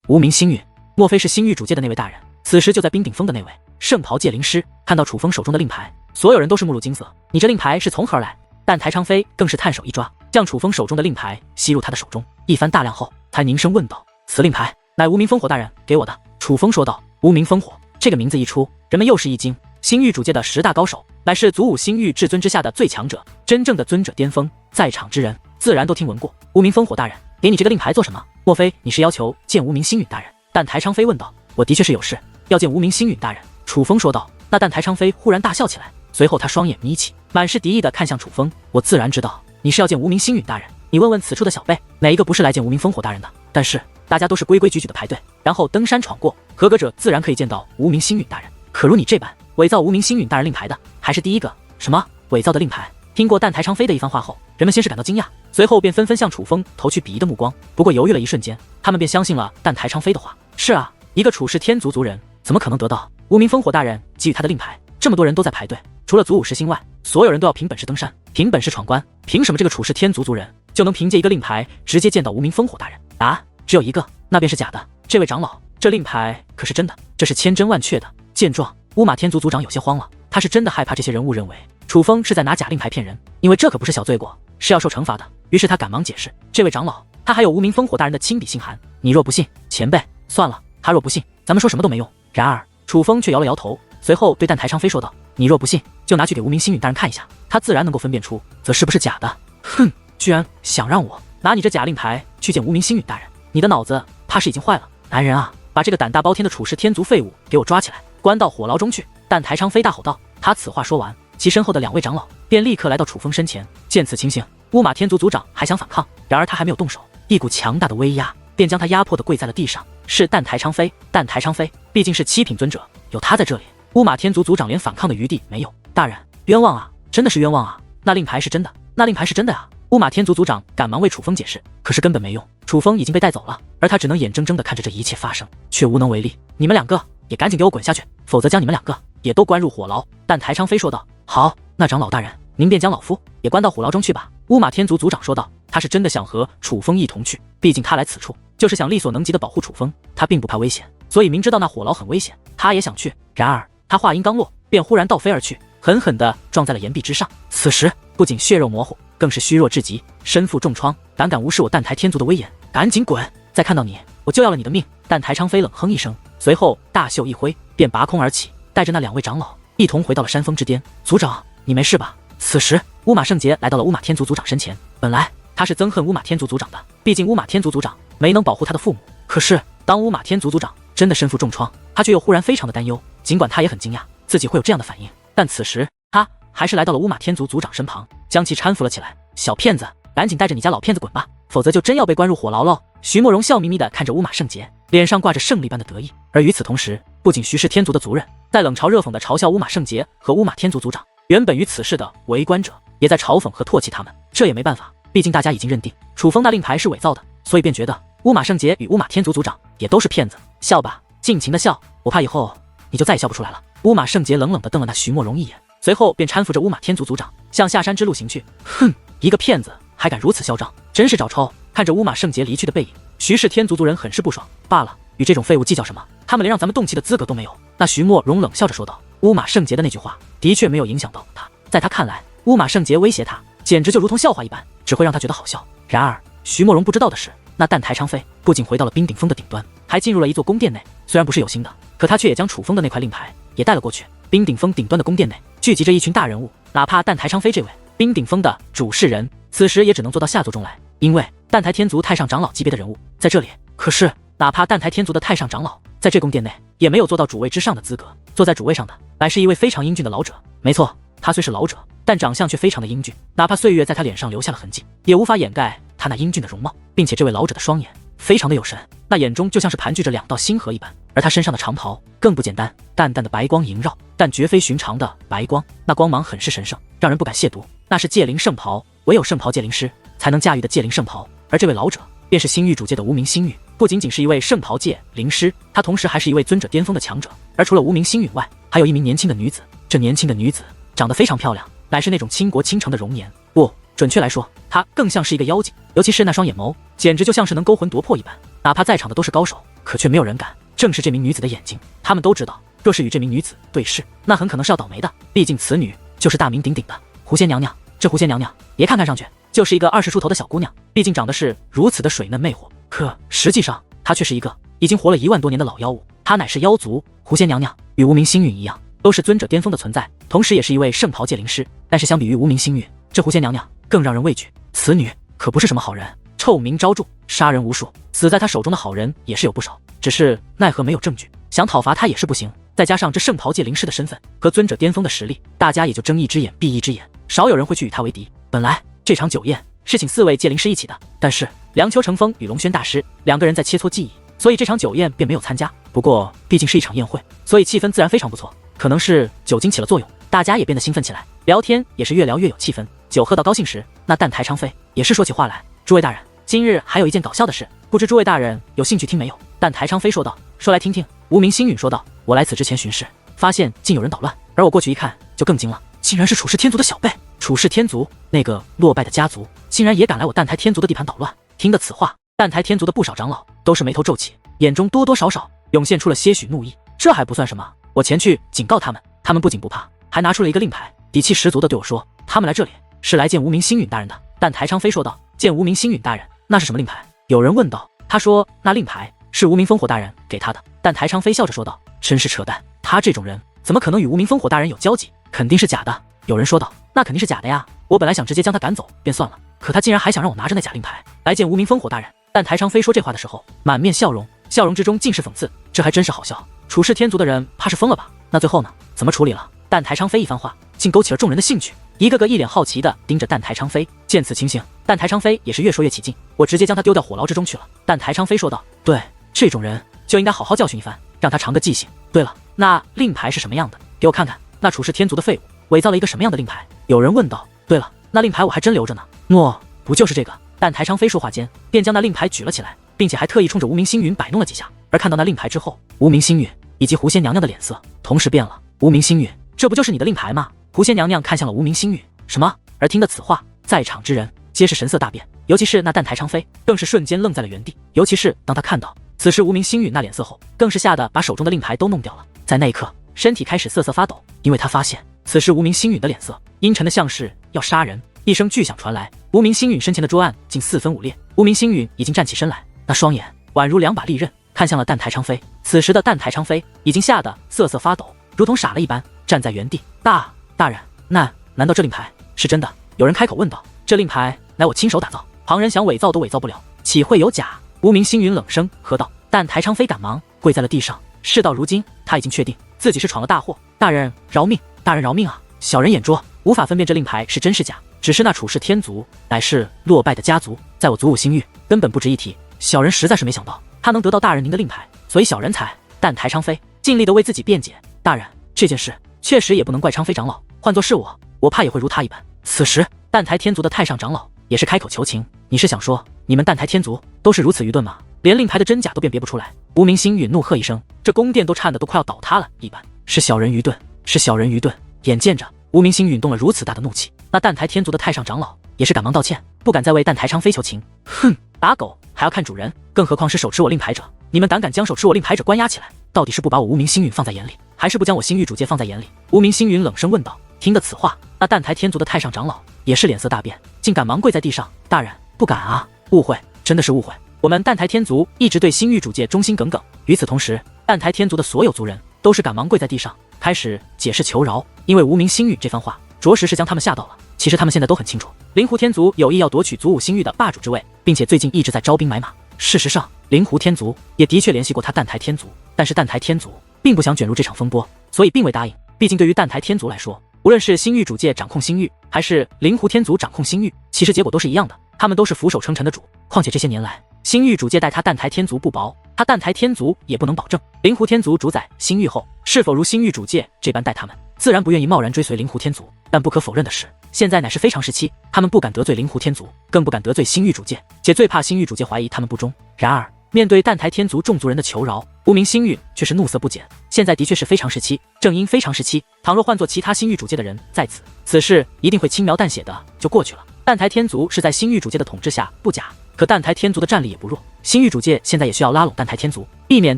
无名星域，莫非是星域主界的那位大人？此时就在冰顶峰的那位圣袍界灵师看到楚风手中的令牌，所有人都是目露惊色。你这令牌是从何而来？但台昌飞更是探手一抓，将楚风手中的令牌吸入他的手中，一番大量后，才凝声问道：“此令牌乃无名烽火大人给我的。”楚风说道：“无名烽火这个名字一出，人们又是一惊。星域主界的10大高手，乃是祖武星域至尊之下的最强者，真正的尊者巅峰，在场之人自然都听闻过。无名烽火大人给你这个令牌做什么？莫非你是要求见无名星陨大人？”但台昌飞问道：“我的确是有事要见无名星陨大人。”楚风说道。那但台昌飞忽然大笑起来，随后他双眼眯起，满是敌意的看向楚风：“我自然知道你是要见无名星陨大人，你问问此处的小辈，哪一个不是来见无名烽火大人的？但是大家都是规规矩矩的排队，然后登山闯过，合格者自然可以见到无名星陨大人。可如你这般伪造无名星陨大人令牌的，还是第一个。”什么伪造的令牌？听过但台昌飞的一番话后，人们先是感到惊讶，随后便纷纷向楚风投去鄙夷的目光。不过犹豫了一瞬间，他们便相信了但台昌飞的话。是啊，一个楚氏天族族人，怎么可能得到无名烽火大人给予他的令牌？这么多人都在排队，除了祖武十星外，所有人都要凭本事登山，凭本事闯关。凭什么这个楚氏天族族人就能凭借一个令牌直接见到无名烽火大人？答案只有一个，那便是假的。这位长老，这令牌可是真的，这是千真万确的。见状，乌马天族族长有些慌了，他是真的害怕这些人误认为楚风是在拿假令牌骗人，因为这可不是小罪过，是要受惩罚的。于是他赶忙解释：“这位长老，他还有无名烽火大人的亲笔信函，你若不信，前辈，算了，他若不信，咱们说什么都没用。”然而楚风却摇了摇头，随后对但台昌飞说道：“你若不信，就拿去给无名星陨大人看一下，他自然能够分辨出则是不是假的。”哼，居然想让我拿你这假令牌去见无名星陨大人，你的脑子怕是已经坏了。男人啊，把这个胆大包天的楚氏天族废物给我抓起来，关到火牢中去！但台昌飞大吼道。他此话说完，其身后的2位长老便立刻来到楚风身前。见此情形，乌马天族族长还想反抗，然而他还没有动手，一股强大的威压便将他压迫得跪在了地上。是但台昌飞，但台昌飞毕竟是7品尊者，有他在这里，乌马天族族长连反抗的余地没有。大人，冤枉啊，真的是冤枉啊！那令牌是真的，那令牌是真的啊！乌马天族族长赶忙为楚风解释，可是根本没用，楚风已经被带走了，而他只能眼睁睁地看着这一切发生，却无能为力。你们2个也赶紧给我滚下去，否则将你们2个也都关入火牢。但台昌飞说道。好，那长老大人，您便将老夫也关到火牢中去吧。乌马天族族长说道。他是真的想和楚风一同去，毕竟他来此处就是想力所能及的保护楚风，他并不怕危险，所以明知道那火牢很危险，他也想去。然而他话音刚落，便忽然倒飞而去，狠狠地撞在了岩壁之上。此时不仅血肉模糊，更是虚弱至极，身负重创，胆无视我但台天族的威严，赶紧滚！再看到你，我就要了你的命！但台昌飞冷哼一声，随后大袖一挥，便拔空而起，带着那2位长老一同回到了山峰之巅。族长，你没事吧？此时乌马圣杰来到了乌马天族族长身前，本来他是憎恨乌马天族族长的，毕竟乌马天族族长没能保护他的父母。可是当乌马天族族长真的身负重创，他却又忽然非常的担忧。尽管他也很惊讶自己会有这样的反应，但此时他还是来到了乌马天族族长身旁，将其搀扶了起来。小骗子，赶紧带着你家老骗子滚吧，否则就真要被关入火牢喽！徐莫荣笑眯眯地看着乌马圣杰，脸上挂着胜利般的得意。而与此同时，不仅徐氏天族的族人在冷嘲热讽地嘲笑乌马圣杰和乌马天族族长，原本于此事的围观者也在嘲讽和唾弃他们。这也没办法，毕竟大家已经认定楚风那令牌是伪造的，所以便觉得乌马圣杰与乌马天族族长也都是骗子。笑吧，尽情的笑，我怕以后你就再也笑不出来了。乌马圣杰冷冷地瞪了那徐莫荣一眼，随后便搀扶着乌马天族族长向下山之路行去。哼，一个骗子还敢如此嚣张，真是找抽！看着乌马圣杰离去的背影，徐氏天族族人很是不爽。罢了，与这种废物计较什么？他们连让咱们动气的资格都没有。那徐莫荣冷笑着说道。乌马圣杰的那句话的确没有影响到他，在他看来，乌马圣杰威胁他简直就如同笑话一般，只会让他觉得好笑。然而徐莫荣不知道的是，那但台昌飞不仅回到了冰顶峰的顶端，还进入了一座宫殿内。虽然不是有心的，可他却也将楚风的那块令牌也带了过去。冰顶峰顶端的宫殿内聚集着一群大人物，哪怕但台昌飞这位冰顶峰的主事人此时也只能坐到下座中来，因为但台天族太上长老级别的人物在这里。可是哪怕但台天族的太上长老在这宫殿内也没有坐到主位之上的资格，坐在主位上的乃是一位非常英俊的老者。没错，他虽是老者，但长相却非常的英俊，哪怕岁月在他脸上留下了痕迹，也无法掩盖他那英俊的容貌。并且这位老者的双眼非常的有神，那眼中就像是盘踞着2道星河一般。而他身上的长袍更不简单，淡淡的白光萦绕，但绝非寻常的白光，那光芒很是神圣，让人不敢亵渎。那是界灵圣袍，唯有圣袍界灵师才能驾驭的界灵圣袍。而这位老者便是星域主界的无名星域，不仅仅是一位圣袍界灵师，他同时还是一位尊者巅峰的强者。而除了无名星域外，还有一名年轻的女子。这年轻的女子长得非常漂亮，乃是那种倾国倾城的容颜，不准确来说，她更像是一个妖精，尤其是那双眼眸，简直就像是能勾魂夺魄一般。哪怕在场的都是高手，可却没有人敢正视这名女子的眼睛。他们都知道，若是与这名女子对视，那很可能是要倒霉的。毕竟此女就是大名鼎鼎的狐仙娘娘。这狐仙娘娘，别看上去就是一个20出头的小姑娘，毕竟长得是如此的水嫩魅惑，可实际上她却是一个已经活了1万多年的老妖物。她乃是妖族。狐仙娘娘与无名星陨一样，都是尊者巅峰的存在，同时也是一位圣袍界灵师。但是相比于无名星陨，这狐仙娘娘更让人畏惧。此女可不是什么好人，臭名昭著，杀人无数，死在她手中的好人也是有不少。只是奈何没有证据，想讨伐她也是不行。再加上这圣袍界灵师的身份和尊者巅峰的实力，大家也就睁一只眼闭一只眼，少有人会去与他为敌。本来这场酒宴是请4位界灵师一起的，但是梁秋成风与龙轩大师2个人在切磋技艺，所以这场酒宴便没有参加。不过毕竟是一场宴会，所以气氛自然非常不错。可能是酒精起了作用，大家也变得兴奋起来，聊天也是越聊越有气氛。酒喝到高兴时，那蛋台昌飞也是说起话来：“诸位大人，今日还有一件搞笑的事，不知诸位大人有兴趣听没有？”蛋台昌飞说道：“说来听听。”无名星陨说道：“我来此之前巡视，发现竟有人捣乱，而我过去一看，就更惊了，竟然是楚氏天族的小辈。楚氏天族那个落败的家族，竟然也敢来我蛋台天族的地盘捣乱。”听得此话，蛋台天族的不少长老都是眉头皱起，眼中多多少少涌现出了些许怒意。这还不算什么，我前去警告他们，他们不仅不怕，还拿出了一个令牌，底气十足的对我说，他们来这里是来见无名星陨大人的。但台昌飞说道：“见无名星陨大人，那是什么令牌？”有人问道。他说：“那令牌是无名烽火大人给他的。”但台昌飞笑着说道：“真是扯淡，他这种人怎么可能与无名烽火大人有交集？肯定是假的。”有人说道：“那肯定是假的呀，我本来想直接将他赶走便算了，可他竟然还想让我拿着那假令牌来见无名烽火大人。”但台昌飞说这话的时候满面笑容，笑容之中尽是讽刺，这还真是好笑。楚氏天族的人怕是疯了吧？那最后呢？怎么处理了？但台昌飞一番话竟勾起了众人的兴趣，一个个一脸好奇地盯着但台昌飞。见此情形，但台昌飞也是越说越起劲，我直接将他丢掉火牢之中去了。但台昌飞说道：“对，这种人就应该好好教训一番，让他尝个记性。对了，那令牌是什么样的？给我看看，那楚氏天族的废物伪造了一个什么样的令牌？”有人问道。对了，那令牌我还真留着呢。喏，不就是这个？但台昌飞说话间便将那令牌举了起来，并且还特意冲着无名星陨摆弄了几下。而看到那令牌之后，无名星陨以及狐仙娘娘的脸色同时变了。无名星陨，这不就是你的令牌吗？狐仙娘娘看向了无名星陨。什么？而听得此话，在场之人皆是神色大变，尤其是那但台昌飞更是瞬间愣在了原地。尤其是当他看到此时无名星陨那脸色后，更是吓得把手中的令牌都弄掉了。在那一刻，身体开始瑟瑟发抖，因为他发现此时无名星陨的脸色阴沉的像是要杀人。一声巨响传来，无名星陨身前的桌案竟4分5裂。无名星陨已经站起身来，那双眼宛如2把利刃，看向了但台昌飞。此时的但台昌飞已经吓得瑟瑟发抖，如同傻了一般站在原地。大人，难道这令牌是真的？有人开口问道。这令牌乃我亲手打造，旁人想伪造都伪造不了，岂会有假？无名星陨冷声喝道。但台昌飞赶忙跪在了地上。事到如今，他已经确定自己是闯了大祸。大人饶命！大人饶命啊！小人眼拙，无法分辨这令牌是真是假。只是那楚氏天族乃是落败的家族，在我祖武星域根本不值一提。小人实在是没想到他能得到大人您的令牌，所以小人才……但台昌飞尽力的为自己辩解。大人，这件事确实也不能怪昌飞长老，换作是我怕也会如他一般。此时但台天族的太上长老也是开口求情：“你是想说你们但台天族都是如此愚钝吗？连令牌的真假都辨别不出来？”无名星陨怒喝一声，这宫殿都颤得都快要倒塌了一般。是小人愚钝，是小人愚钝。眼见着无名星陨动了如此大的怒气，那但台天族的太上长老也是赶忙道歉，不敢再为但台昌飞求情。哼，打狗还要看主人，更何况是手持我令牌者。你们胆敢将手持我令牌者关押起来，到底是不把我无名星陨放在眼里，还是不将我星域主界放在眼里？无名星陨冷声问道。听得此话，那但台天族的太上长老也是脸色大变，竟赶忙跪在地上：“大人，不敢啊，误会，真的是误会。我们但台天族一直对星域主界忠心耿耿。”与此同时，但台天族的所有族人都是赶忙跪在地上，开始解释求饶。因为无名星陨这番话着实是将他们吓到了。其实他们现在都很清楚，灵狐天族有意要夺取祖武星域的霸主之位，并且最近一直在招兵买马。事实上，灵狐天族也的确联系过他但台天族，但是但台天族并不想卷入这场风波，所以并未答应。毕竟对于但台天族来说，无论是星域主界掌控星域，还是灵狐天族掌控星域，其实结果都是一样的，他们都是俯首称臣的主。况且这些年来，星域主界待他但台天族不薄，他但台天族也不能保证灵狐天族主宰星域后是否如星域主界这般待他们，自然不愿意贸然追随灵狐天族。但不可否认的是，现在乃是非常时期，他们不敢得罪灵狐天族，更不敢得罪星域主界，且最怕星域主界怀疑他们不忠。然而面对但台天族众族人的求饶，无名星陨却是怒色不减。现在的确是非常时期，正因非常时期，倘若换作其他星域主界的人在此，此事一定会轻描淡写的就过去了。但台天族是在星域主界的统治下不假，可但台天族的战力也不弱，星域主界现在也需要拉拢蛋台天族，避免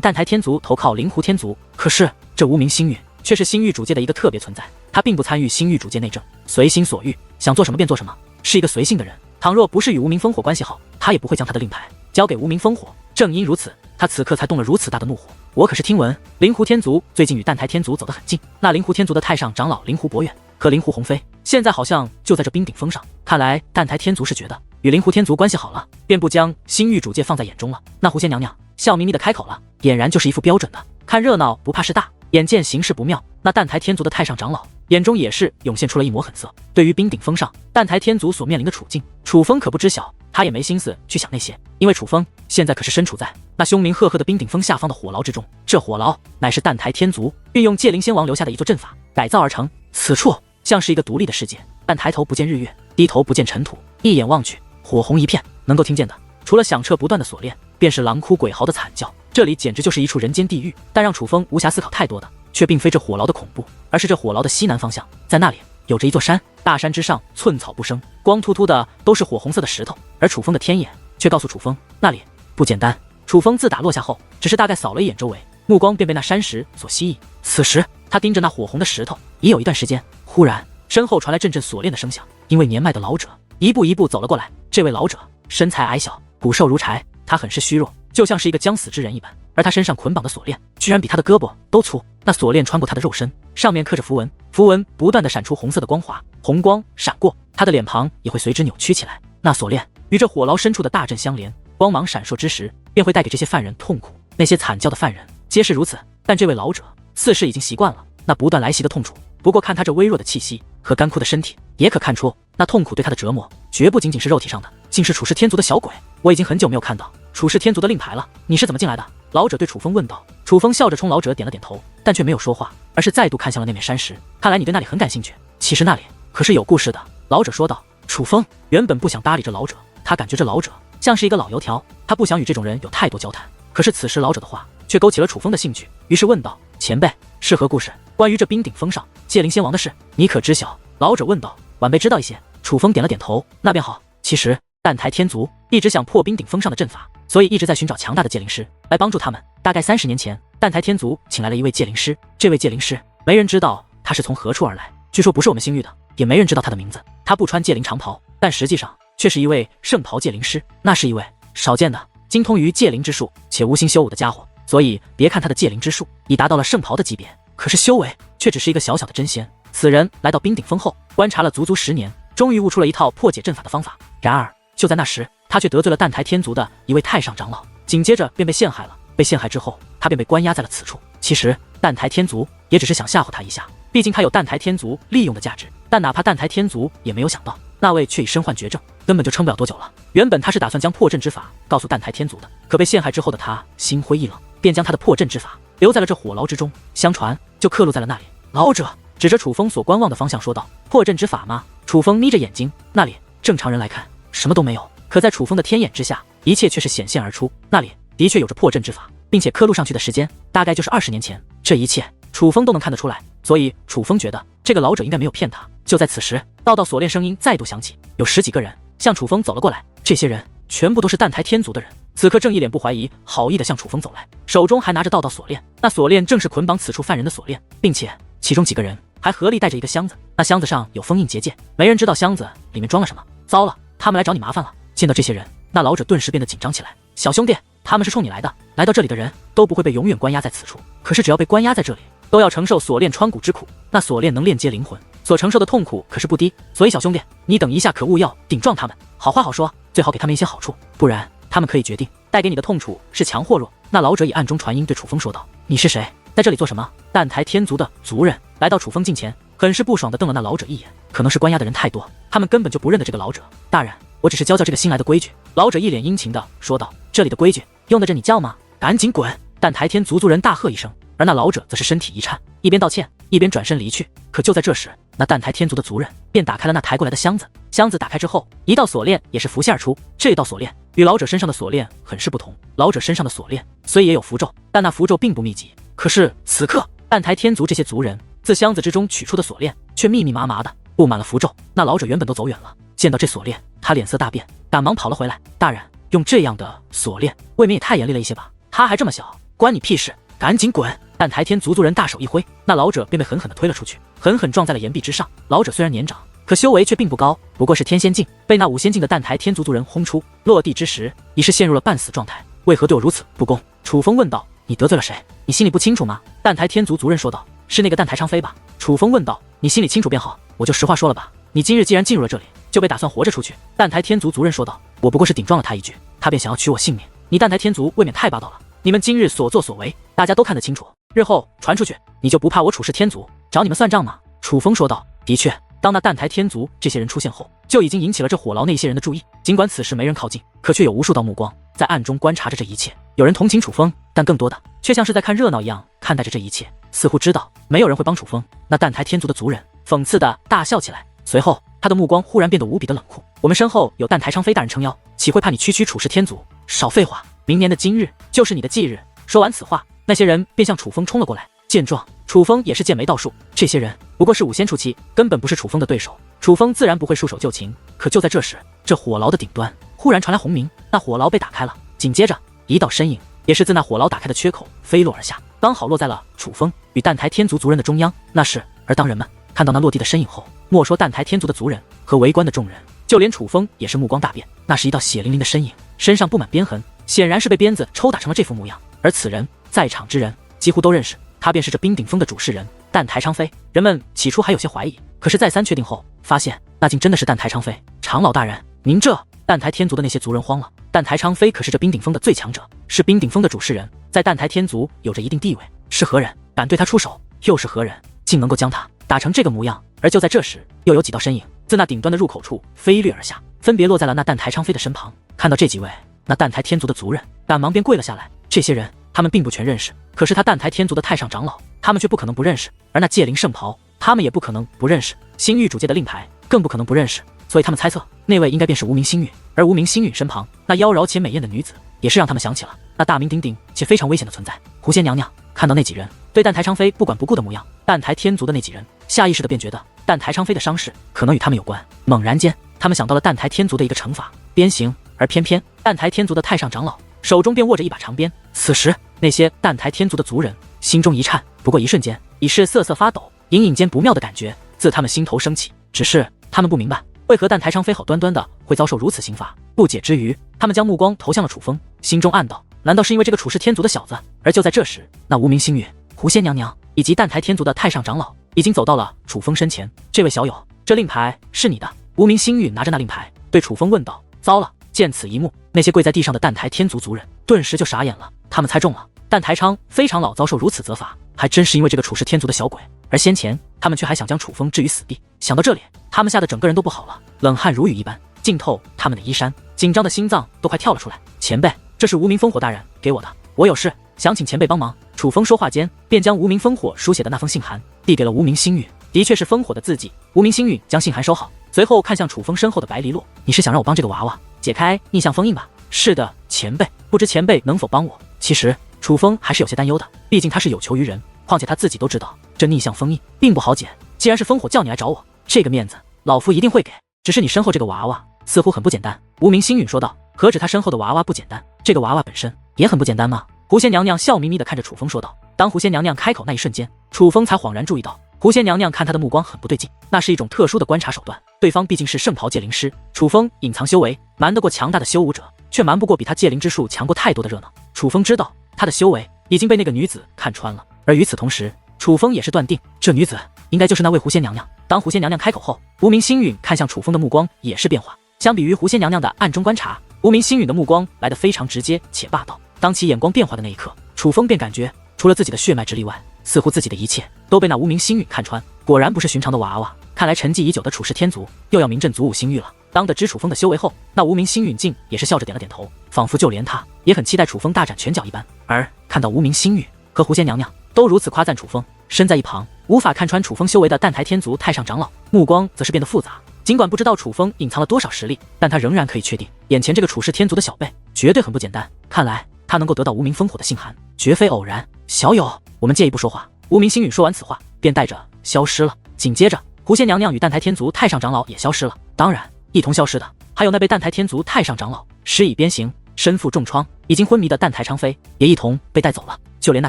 蛋台天族投靠灵狐天族。可是这无名星域却是星域主界的一个特别存在，他并不参与星域主界内政，随心所欲，想做什么便做什么，是一个随性的人。倘若不是与无名烽火关系好，他也不会将他的令牌交给无名烽火。正因如此，他此刻才动了如此大的怒火。我可是听闻灵狐天族最近与蛋台天族走得很近，那灵狐天族的太上长老灵狐博远和灵狐鸿飞现在好像就在这冰顶峰上。看来蛋台天族是觉得与灵狐天族关系好了，便不将星域主界放在眼中了。那狐仙娘娘笑眯眯的开口了，俨然就是一副标准的看热闹不怕事大。眼见形势不妙，那蛋台天族的太上长老眼中也是涌现出了一抹狠色。对于冰顶峰上蛋台天族所面临的处境，楚风可不知晓，他也没心思去想那些，因为楚风现在可是身处在那凶名赫赫的冰顶峰下方的火牢之中。这火牢乃是蛋台天族运用界灵仙王留下的一座阵法改造而成，此处像是一个独立的世界，但抬头不见日月，低头不见尘土，一眼望去火红一片，能够听见的除了响彻不断的锁链，便是狼哭鬼嚎的惨叫。这里简直就是一处人间地狱。但让楚风无暇思考太多的，却并非这火牢的恐怖，而是这火牢的西南方向，在那里有着一座山，大山之上寸草不生，光秃秃的都是火红色的石头。而楚风的天眼却告诉楚风，那里不简单。楚风自打落下后，只是大概扫了一眼周围，目光便被那山石所吸引。此时他盯着那火红的石头已有一段时间，忽然身后传来阵阵锁链的声响，一位年迈的老者一步一步走了过来。这位老者身材矮小，骨瘦如柴，他很是虚弱，就像是一个将死之人一般。而他身上捆绑的锁链居然比他的胳膊都粗，那锁链穿过他的肉身，上面刻着符文，符文不断的闪出红色的光华，红光闪过，他的脸庞也会随之扭曲起来。那锁链与这火牢深处的大阵相连，光芒闪烁之时，便会带给这些犯人痛苦。那些惨叫的犯人皆是如此，但这位老者似是已经习惯了那不断来袭的痛楚。不过看他这微弱的气息和干枯的身体，也可看出那痛苦对他的折磨绝不仅仅是肉体上的，竟是楚氏天族的小鬼。我已经很久没有看到楚氏天族的令牌了，你是怎么进来的？老者对楚风问道。楚风笑着冲老者点了点头，但却没有说话，而是再度看向了那面山石。看来你对那里很感兴趣，其实那里可是有故事的。老者说道。楚风原本不想搭理这老者，他感觉这老者像是一个老油条，他不想与这种人有太多交谈。可是此时老者的话却勾起了楚风的兴趣，于是问道，前辈是何故事？关于这冰顶峰上界灵仙王的事，你可知晓？老者问道。晚辈知道一些。楚风点了点头，那便好。其实蛋台天族一直想破冰顶峰上的阵法，所以一直在寻找强大的界灵师来帮助他们。大概30年前，蛋台天族请来了一位界灵师，这位界灵师没人知道他是从何处而来，据说不是我们星域的，也没人知道他的名字。他不穿界灵长袍，但实际上却是一位圣袍界灵师，那是一位少见的精通于界灵之术且无心修武的家伙。所以别看他的界灵之术已达到了圣袍的级别，可是修为却只是一个小小的真仙。此人来到冰顶峰后，观察了足足10年，终于悟出了一套破解阵法的方法。然而就在那时，他却得罪了蛋台天族的一位太上长老，紧接着便被陷害了。被陷害之后，他便被关押在了此处。其实蛋台天族也只是想吓唬他一下，毕竟他有蛋台天族利用的价值。但哪怕蛋台天族也没有想到，那位却已身患绝症，根本就撑不了多久了。原本他是打算将破阵之法告诉蛋台天族的，可被陷害之后的他心灰意冷，便将他的破阵之法留在了这火牢之中，相传就刻录在了那里。老者指着楚风所观望的方向说道，破阵之法吗？楚风眯着眼睛，那里正常人来看什么都没有，可在楚风的天眼之下，一切却是显现而出。那里的确有着破阵之法，并且刻录上去的时间大概就是20年前。这一切楚风都能看得出来，所以楚风觉得这个老者应该没有骗他。就在此时，道道锁链声音再度响起，有10几个人向楚风走了过来，这些人全部都是蛋台天族的人。此刻正一脸不怀疑，好意的向楚风走来，手中还拿着道道锁链，那锁链正是捆绑此处犯人的锁链，并且其中几个人还合力带着一个箱子，那箱子上有封印结界，没人知道箱子里面装了什么。糟了，他们来找你麻烦了。见到这些人，那老者顿时变得紧张起来。小兄弟，他们是冲你来的，来到这里的人都不会被永远关押在此处，可是只要被关押在这里，都要承受锁链穿骨之苦。那锁链能链接灵魂，所承受的痛苦可是不低。所以小兄弟，你等一下可勿要顶撞他们，好话好说，最好给他们一些好处，不然他们可以决定带给你的痛楚是强或弱。那老者以暗中传音对楚风说道，你是谁？在这里做什么？蛋台天族的族人来到楚风近前，很是不爽地瞪了那老者一眼。可能是关押的人太多，他们根本就不认得这个老者。大人，我只是教教这个新来的规矩。老者一脸殷勤地说道，这里的规矩用得着你教吗？赶紧滚！蛋台天族族人大喝一声，而那老者则是身体一颤，一边道歉一边转身离去。可就在这时，那蛋台天族的族人便打开了那抬过来的箱子。箱子打开之后，一道锁链也是浮现而出。这道锁链与老者身上的锁链很是不同，老者身上的锁链虽也有符咒，但那符咒并不密集。可是此刻蛋台天族这些族人自箱子之中取出的锁链却密密麻麻的布满了符咒。那老者原本都走远了，见到这锁链，他脸色大变，赶忙跑了回来。大人，用这样的锁链，未免也太严厉了一些吧？他还这么小，关你屁事！赶紧滚！但台天族族人大手一挥，那老者便被狠狠地推了出去，狠狠撞在了岩壁之上。老者虽然年长，可修为却并不高，不过是天仙境，被那5仙境的蛋台天族族人轰出，落地之时已是陷入了半死状态。为何对我如此不公？楚风问道。你得罪了谁？你心里不清楚吗？蛋台天族族人说道。是那个蛋台昌飞吧？楚风问道。你心里清楚便好，我就实话说了吧。你今日既然进入了这里，就被打算活着出去。蛋台天族族人说道。我不过是顶撞了他一句，他便想要取我性命。你蛋台天族未免太霸道了，你们今日所作所为，大家都看得清楚。日后传出去，你就不怕我楚氏天族找你们算账吗？楚风说道。的确，当那蛋台天族这些人出现后，就已经引起了这火牢那些人的注意。尽管此时没人靠近，可却有无数道目光在暗中观察着这一切。有人同情楚风，但更多的却像是在看热闹一样看待着这一切，似乎知道没有人会帮楚风。那蛋台天族的族人讽刺的大笑起来，随后他的目光忽然变得无比的冷酷。我们身后有蛋台昌飞大人撑腰，岂会怕你区区楚氏天族？少废话，明年的今日就是你的忌日。说完此话，那些人便向楚风冲了过来。见状，楚风也是剑眉倒竖，这些人不过是5仙初期，根本不是楚风的对手。楚风自然不会束手就擒。可就在这时，这火牢的顶端忽然传来轰鸣，那火牢被打开了，紧接着一道身影也是自那火牢打开的缺口飞落而下，刚好落在了楚风与蛋台天族族人的中央。那是，而当人们看到那落地的身影后，莫说蛋台天族的族人和围观的众人，就连楚风也是目光大变。那是一道血淋淋的身影，身上布满鞭痕，显然是被鞭子抽打成了这副模样。而此人，在场之人几乎都认识，他便是这冰顶峰的主事人蛋台昌飞。人们起初还有些怀疑，可是再三确定后，发现那竟真的是蛋台昌飞。长老大人，您这……蛋台天族的那些族人慌了。蛋台昌飞可是这冰顶峰的最强者，是冰顶峰的主事人，在蛋台天族有着一定地位。是何人敢对他出手？又是何人竟能够将他打成这个模样？而就在这时，又有几道身影自那顶端的入口处飞掠而下，分别落在了那蛋台昌飞的身旁。看到这几位，那蛋台天族的族人赶忙便跪了下来。这些人他们并不全认识，可是他蛋台天族的太上长老，他们却不可能不认识。而那戒灵圣袍，他们也不可能不认识。星域主界的令牌更不可能不认识。所以他们猜测，那位应该便是无名星陨。而无名星陨身旁那妖娆且美艳的女子，也是让他们想起了那大名鼎鼎且非常危险的存在——狐仙娘娘。看到那几人对蛋台昌飞不管不顾的模样，蛋台天族的那几人下意识的便觉得蛋台昌飞的伤势可能与他们有关。猛然间，他们想到了蛋台天族的一个惩罚——鞭刑。而偏偏蛋台天族的太上长老手中便握着一把长鞭。此时，那些蛋台天族的族人心中一颤，不过一瞬间，已是瑟瑟发抖，隐隐间不妙的感觉自他们心头升起。只是他们不明白，为何蛋台昌飞好端端的会遭受如此刑罚？不解之余，他们将目光投向了楚风，心中暗道：难道是因为这个楚氏天族的小子？而就在这时，那无名星陨、狐仙娘娘以及蛋台天族的太上长老已经走到了楚风身前。这位小友，这令牌是你的？无名星陨拿着那令牌对楚风问道。糟了！见此一幕，那些跪在地上的蛋台天族族人顿时就傻眼了。他们猜中了，蛋台昌飞长老遭受如此责罚，还真是因为这个楚氏天族的小鬼。而先前他们却还想将楚风置于死地。想到这里，他们吓得整个人都不好了，冷汗如雨一般浸透他们的衣衫，紧张的心脏都快跳了出来。前辈，这是无名烽火大人给我的，我有事想请前辈帮忙。楚风说话间，便将无名烽火书写的那封信函递给了无名星陨，的确是烽火的字迹。无名星陨将信函收好，随后看向楚风身后的白梨落：你是想让我帮这个娃娃解开逆向封印吧？是的，前辈，不知前辈能否帮我？其实楚风还是有些担忧的，毕竟他是有求于人，况且他自己都知道这逆向封印并不好解。既然是烽火叫你来找我，这个面子老夫一定会给。只是你身后这个娃娃似乎很不简单。无名星陨说道。何止他身后的娃娃不简单，这个娃娃本身也很不简单吗？狐仙娘娘笑眯眯地看着楚风说道。当狐仙娘娘开口那一瞬间，楚风才恍然注意到，狐仙娘娘看他的目光很不对劲，那是一种特殊的观察手段。对方毕竟是圣袍戒灵师，楚风隐藏修为瞒得过强大的修武者，却瞒不过比他戒灵之术强过太多的热闹。楚风知道他的修为已经被那个女子看穿了，而与此同时，楚风也是断定这女子应该就是那位狐仙娘娘。当狐仙娘娘开口后，无名星陨看向楚风的目光也是变化。相比于狐仙娘娘的暗中观察，无名星陨的目光来得非常直接且霸道。当其眼光变化的那一刻，楚风便感觉除了自己的血脉之力外，似乎自己的一切都被那无名星陨看穿。果然不是寻常的娃娃，看来沉寂已久的楚氏天族又要名震祖武星域了。当得知楚风的修为后，那无名星陨竟也是笑着点了点头，仿佛就连他也很期待楚风大展拳脚一般。而看到无名星陨和狐仙娘娘都如此夸赞楚风，身在一旁无法看穿楚风修为的蛋台天族太上长老目光则是变得复杂。尽管不知道楚风隐藏了多少实力，但他仍然可以确定，眼前这个楚氏天族的小辈绝对很不简单。看来他能够得到无名烽火的信函，绝非偶然。小友，我们借一步说话。无名星陨说完此话，便带着消失了。紧接着，狐仙娘娘与蛋台天族太上长老也消失了。当然，一同消失的还有那被蛋台天族太上长老施以鞭刑身负重创，已经昏迷的淡台昌飞也一同被带走了，就连那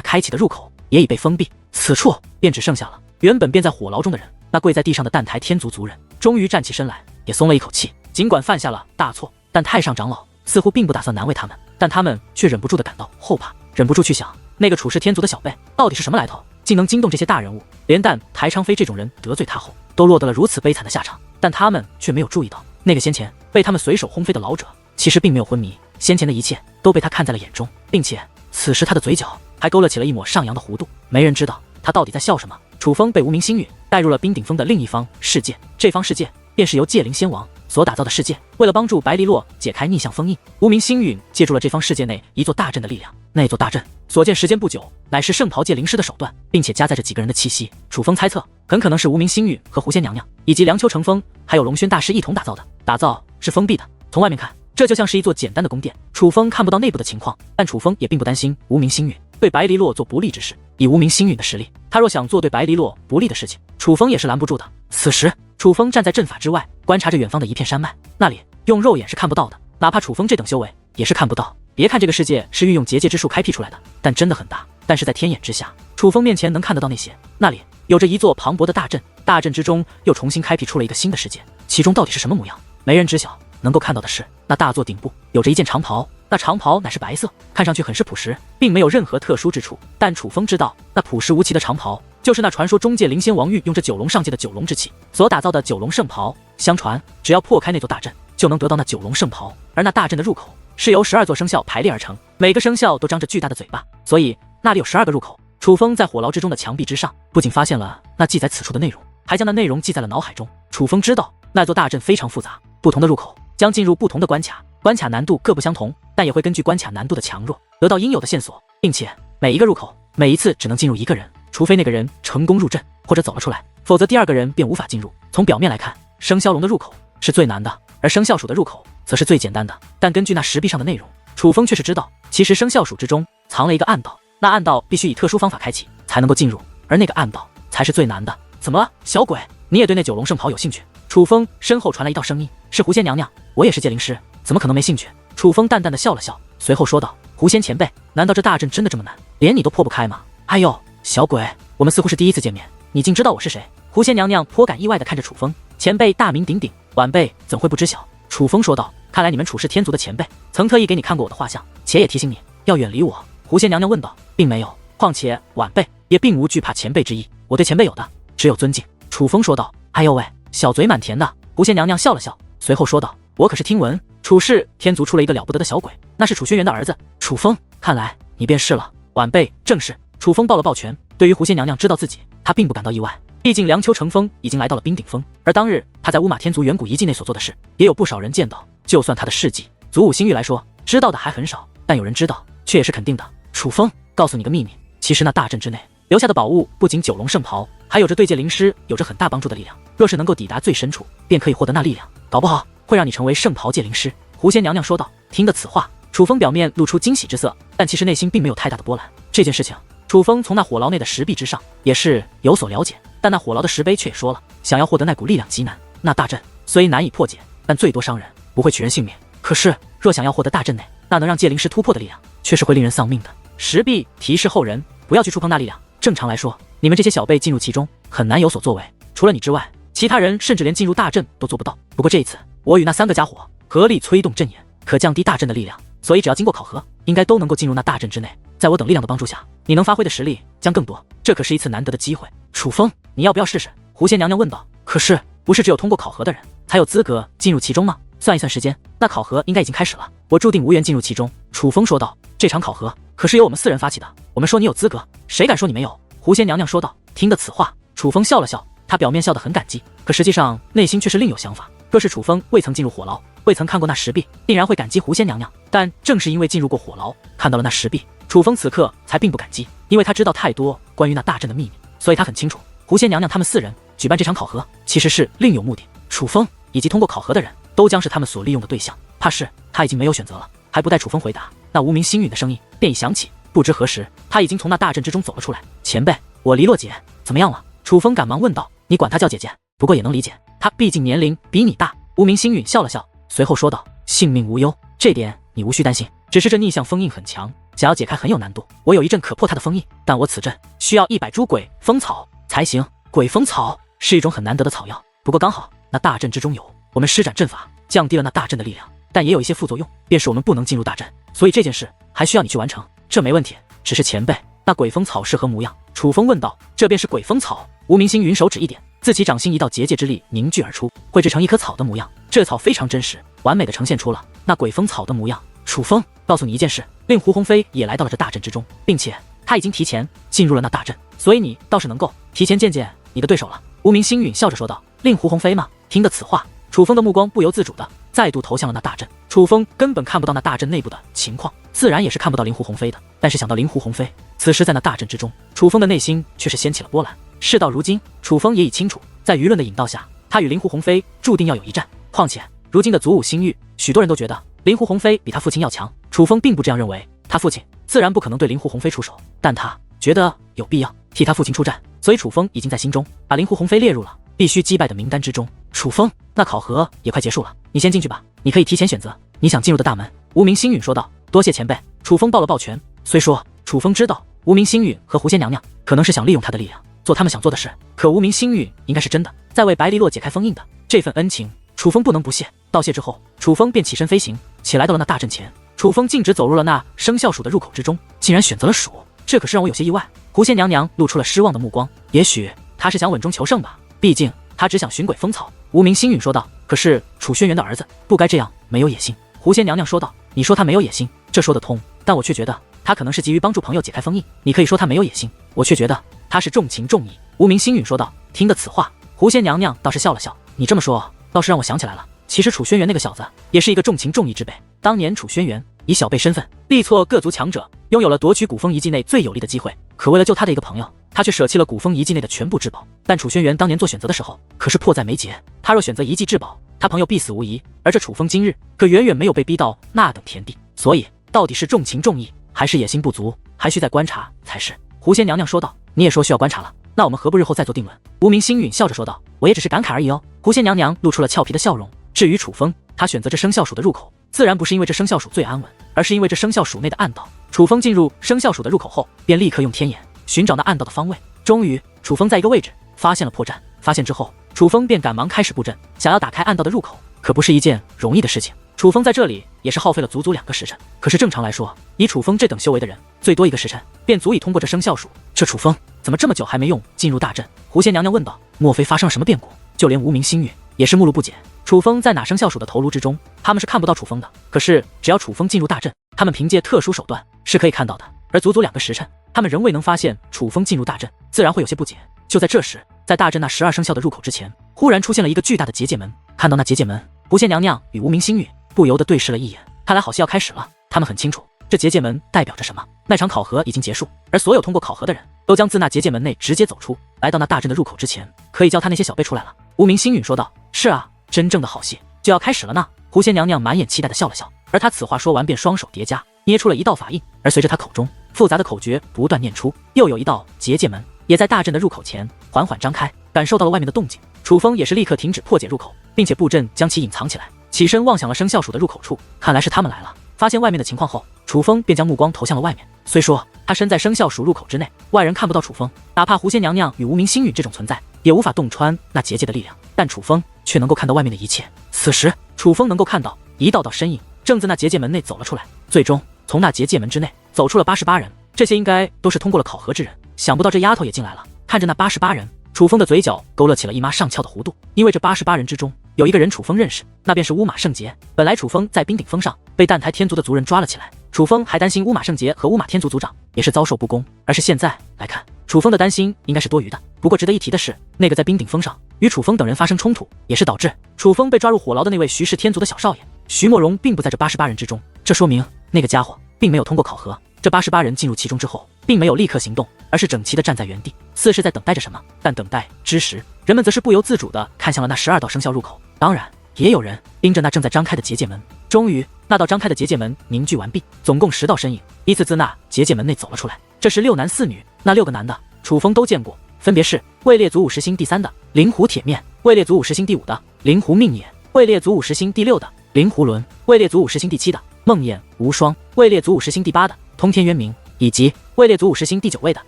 开启的入口也已被封闭。此处便只剩下了原本便在火牢中的人。那跪在地上的淡台天族族人终于站起身来，也松了一口气。尽管犯下了大错，但太上长老似乎并不打算难为他们，但他们却忍不住的感到后怕，忍不住去想那个处世天族的小辈到底是什么来头，竟能惊动这些大人物，连淡台昌飞这种人得罪他后，都落得了如此悲惨的下场。但他们却没有注意到，那个先前被他们随手轰飞的老者，其实并没有昏迷，先前的一切都被他看在了眼中，并且此时他的嘴角还勾勒起了一抹上扬的弧度。没人知道他到底在笑什么。楚风被无名星陨带入了冰顶峰的另一方世界，这方世界便是由界灵仙王所打造的世界。为了帮助白黎洛解开逆向封印，无名星陨借助了这方世界内一座大阵的力量。那座大阵所见时间不久，乃是圣袍界灵师的手段，并且夹杂着几个人的气息。楚风猜测，很可能是无名星陨和狐仙娘娘以及梁秋成风还有龙轩大师一同打造的。打造是封闭的，从外面看，这就像是一座简单的宫殿。楚风看不到内部的情况，但楚风也并不担心无名星陨对白黎洛做不利之事。以无名星陨的实力，他若想做对白黎洛不利的事情，楚风也是拦不住的。此时，楚风站在阵法之外，观察着远方的一片山脉，那里用肉眼是看不到的，哪怕楚风这等修为也是看不到。别看这个世界是运用结界之术开辟出来的，但真的很大。但是在天眼之下，楚风面前能看得到那些，那里有着一座磅礴的大阵，大阵之中又重新开辟出了一个新的世界，其中到底是什么模样，没人知晓。能够看到的是，那大座顶部有着一件长袍，那长袍乃是白色，看上去很是朴实，并没有任何特殊之处。但楚风知道，那朴实无奇的长袍就是那传说中界灵仙王玉用着九龙上界的九龙之气所打造的九龙圣袍。相传，只要破开那座大阵，就能得到那九龙圣袍。而那大阵的入口是由12座生肖排列而成，每个生肖都张着巨大的嘴巴，所以那里有12个入口。楚风在火牢之中的墙壁之上，不仅发现了那记载此处的内容，还将那内容记在了脑海中。楚风知道，那座大阵非常复杂，不同的入口将进入不同的关卡，关卡难度各不相同，但也会根据关卡难度的强弱得到应有的线索，并且每一个入口每一次只能进入一个人，除非那个人成功入阵或者走了出来，否则第二个人便无法进入。从表面来看，生肖龙的入口是最难的，而生肖鼠的入口则是最简单的。但根据那石壁上的内容，楚风却是知道，其实生肖鼠之中藏了一个暗道，那暗道必须以特殊方法开启才能够进入，而那个暗道才是最难的。怎么了，小鬼？你也对那九龙圣袍有兴趣？楚风身后传来一道声音，是狐仙娘娘。我也是界灵师，怎么可能没兴趣？楚风淡淡的笑了笑，随后说道，狐仙前辈，难道这大阵真的这么难，连你都破不开吗？哎呦，小鬼，我们似乎是第一次见面，你竟知道我是谁？狐仙娘娘颇感意外的看着楚风，前辈大名鼎鼎，晚辈怎会不知晓？楚风说道，看来你们处世天族的前辈曾特意给你看过我的画像，且也提醒你要远离我。狐仙娘娘问道，并没有，况且晚辈也并无惧怕前辈之意，我对前辈有的只有尊敬。楚风说道，哎呦喂，小嘴满甜的。狐仙娘娘笑了笑，随后说道，我可是听闻处世天族出了一个了不得的小鬼，那是楚轩辕的儿子楚风，看来你便是了。晚辈正是。楚风抱了抱拳，对于狐仙娘娘知道自己，他并不感到意外，毕竟梁秋成风已经来到了冰顶峰，而当日他在乌马天族远古遗迹内所做的事，也有不少人见到。就算他的事迹，祖武星域来说，知道的还很少，但有人知道，却也是肯定的。楚风，告诉你个秘密，其实那大阵之内留下的宝物不仅九龙圣袍，还有着对界灵师有着很大帮助的力量，若是能够抵达最深处，便可以获得那力量，搞不好会让你成为圣袍界灵师。狐仙娘娘说道。听得此话，楚风表面露出惊喜之色，但其实内心并没有太大的波澜。这件事情，楚风从那火牢内的石壁之上也是有所了解，但那火牢的石碑却也说了，想要获得那股力量极难。那大阵虽难以破解，但最多伤人，不会取人性命。可是若想要获得大阵内那能让界灵师突破的力量，却是会令人丧命的。石壁提示后人不要去触碰那力量。正常来说，你们这些小辈进入其中很难有所作为，除了你之外，其他人甚至连进入大阵都做不到。不过这一次，我与那3个家伙合力催动阵眼，可降低大阵的力量，所以只要经过考核，应该都能够进入那大阵之内。在我等力量的帮助下，你能发挥的实力将更多，这可是一次难得的机会。楚风，你要不要试试？狐仙娘娘问道。可是，不是只有通过考核的人才有资格进入其中吗？算一算时间，那考核应该已经开始了，我注定无缘进入其中。楚风说道。这场考核可是由我们4人发起的，我们说你有资格，谁敢说你没有？狐仙娘娘说道。听得此话，楚风笑了笑，他表面笑得很感激，可实际上内心却是另有想法。若是楚风未曾进入火牢，未曾看过那石壁，定然会感激狐仙娘娘，但正是因为进入过火牢，看到了那石壁，楚风此刻才并不感激，因为他知道太多关于那大阵的秘密，所以他很清楚狐仙娘娘他们4人举办这场考核其实是另有目的。楚风以及通过考核的人都将是他们所利用的对象，怕是他已经没有选择了。还不待楚风回答，那无名星陨的声音便已响起，不知何时他已经从那大阵之中走了出来。前辈，我黎洛姐怎么样了？楚风赶忙问道。你管她叫姐姐，不过也能理解，她毕竟年龄比你大。无名星陨笑了笑，随后说道，性命无忧，这点你无需担心。只是这逆向封印很强，想要解开很有难度。我有一阵可破它的封印，但我此阵需要100株鬼风草才行。鬼风草是一种很难得的草药，不过刚好那大阵之中有，我们施展阵法降低了那大阵的力量，但也有一些副作用，便是我们不能进入大阵，所以这件事还需要你去完成。这没问题，只是前辈，那鬼风草是何模样？楚风问道。这便是鬼风草。无名星云手指一点，自其掌心一道结界之力凝聚而出，绘制成一棵草的模样。这草非常真实，完美的呈现出了那鬼风草的模样。楚风，告诉你一件事，令狐鸿飞也来到了这大阵之中，并且他已经提前进入了那大阵，所以你倒是能够提前见见你的对手了。无名星允笑着说道。令狐鸿飞吗？听得此话，楚风的目光不由自主的再度投向了那大阵。楚风根本看不到那大阵内部的情况，自然也是看不到令狐鸿飞的。但是想到令狐鸿飞此时在那大阵之中，楚风的内心却是掀起了波澜。事到如今，楚风也已清楚，在舆论的引导下，他与令狐鸿飞注定要有一战。况且如今的祖武星域，许多人都觉得令狐鸿飞比他父亲要强。楚风并不这样认为，他父亲自然不可能对令狐鸿飞出手，但他觉得有必要替他父亲出战，所以楚风已经在心中把令狐鸿飞列入了必须击败的名单之中。楚风，那考核也快结束了，你先进去吧，你可以提前选择你想进入的大门。无名星允说道。多谢前辈。楚风抱了抱拳。虽说楚风知道无名星允和狐仙娘娘可能是想利用他的力量做他们想做的事，可无名星允应该是真的在为白丽洛解开封印的，这份恩情楚风不能不谢。道谢之后，楚风便起身飞行，起来到了那大阵前。楚风径直走入了那生肖鼠的入口之中，竟然选择了鼠，这可是让我有些意外。狐仙娘娘露出了失望的目光，也许她是想稳中求胜吧，毕竟她只想寻鬼风草。无名星允说道。可是楚轩辕的儿子不该这样没有野心。狐仙娘娘说道。你说他没有野心，这说得通，但我却觉得他可能是急于帮助朋友解开封印。你可以说他没有野心，我却觉得他是重情重义。无名星允说道。听得此话，狐仙娘娘倒是笑了笑。你这么说倒是让我想起来了，其实楚轩辕那个小子也是一个重情重义之辈。当年楚轩辕以小辈身份力挫各族强者，拥有了夺取古风遗迹内最有利的机会，可为了救他的一个朋友，他却舍弃了古风遗迹内的全部至宝。但楚轩辕当年做选择的时候可是迫在眉睫，他若选择遗迹至宝，他朋友必死无疑。而这楚风今日可远远没有被逼到那等田地，所以到底是重情重义还是野心不足，还需再观察才是。狐仙娘娘说道。你也说需要观察了，那我们何不日后再做定论？无名星允笑着说道。我也只是感慨而已哦。狐仙娘娘露出了俏皮的笑容。至于楚风，他选择这生肖鼠的入口，自然不是因为这生肖鼠最安稳，而是因为这生肖鼠内的暗道。楚风进入生肖鼠的入口后，便立刻用天眼寻找那暗道的方位。终于，楚风在一个位置发现了破绽。发现之后，楚风便赶忙开始布阵，想要打开暗道的入口，可不是一件容易的事情。楚风在这里也是耗费了足足2个时辰，可是正常来说，以楚风这等修为的人，最多1个时辰便足以通过这生肖鼠。这楚风怎么这么久还没用进入大阵？狐仙娘娘问道。莫非发生了什么变故？就连无名星域也是目露不检。楚风在哪生肖鼠的头颅之中，他们是看不到楚风的，可是只要楚风进入大阵，他们凭借特殊手段是可以看到的。而足足2个时辰，他们仍未能发现楚风进入大阵，自然会有些不解。就在这时，在大阵那12生肖的入口之前，忽然出现了一个巨大的结界门。看到那结界门，狐仙娘娘与无名星域不由得对视了一眼，看来好戏要开始了。他们很清楚这结界门代表着什么，那场考核已经结束，而所有通过考核的人都将自那结界门内直接走出，来到那大阵的入口之前，可以叫他那些小辈出来了。无名星允说道。是啊，真正的好戏就要开始了呢。狐仙娘娘满眼期待的笑了笑，而她此话说完便双手叠加捏出了一道法印，而随着她口中复杂的口诀不断念出，又有一道结界门也在大阵的入口前缓缓张开。感受到了外面的动静，楚风也是立刻停止破解入口，并且布阵将其隐藏起来，起身望向了生肖鼠的入口处。看来是他们来了。发现外面的情况后，楚风便将目光投向了外面。虽说他身在生肖鼠入口之内，外人看不到楚风，哪怕狐仙娘娘与无名星允这种存在，也无法洞穿那结界的力量，但楚风却能够看到外面的一切。此时楚风能够看到一道道身影正自那结界门内走了出来，最终从那结界门之内走出了88人，这些应该都是通过了考核之人。想不到这丫头也进来了。看着那88人，楚风的嘴角勾勒起了一抹上翘的弧度，因为这88人之中有一个人楚风认识，那便是乌马圣杰。本来楚风在冰顶峰上被蛋台天族的族人抓了起来，楚风还担心乌马圣杰和乌马天族族长也是遭受不公，而是现在来看，楚风的担心应该是多余的。不过值得一提的是，那个在冰顶峰上与楚风等人发生冲突，也是导致楚风被抓入火牢的那位徐氏天族的小少爷徐莫荣，并不在这88人之中，这说明那个家伙并没有通过考核。这88人进入其中之后，并没有立刻行动，而是整齐地站在原地，似是在等待着什么。但等待之时，人们则是不由自主地看向了那12道生肖入口，当然也有人盯着那正在张开的结界门。终于，那道张开的结界门凝聚完毕，总共10道身影依次自那结界门内走了出来。这是6男4女，那6个男的楚风都见过，分别是位列祖武十星第3的灵狐铁面，位列祖武十星第5的灵狐命眼，位列祖武十星第6的灵狐轮，位列祖武十星第7的梦魇无双。位列祖武十星第8的通天渊明，以及位列祖武十星第9位的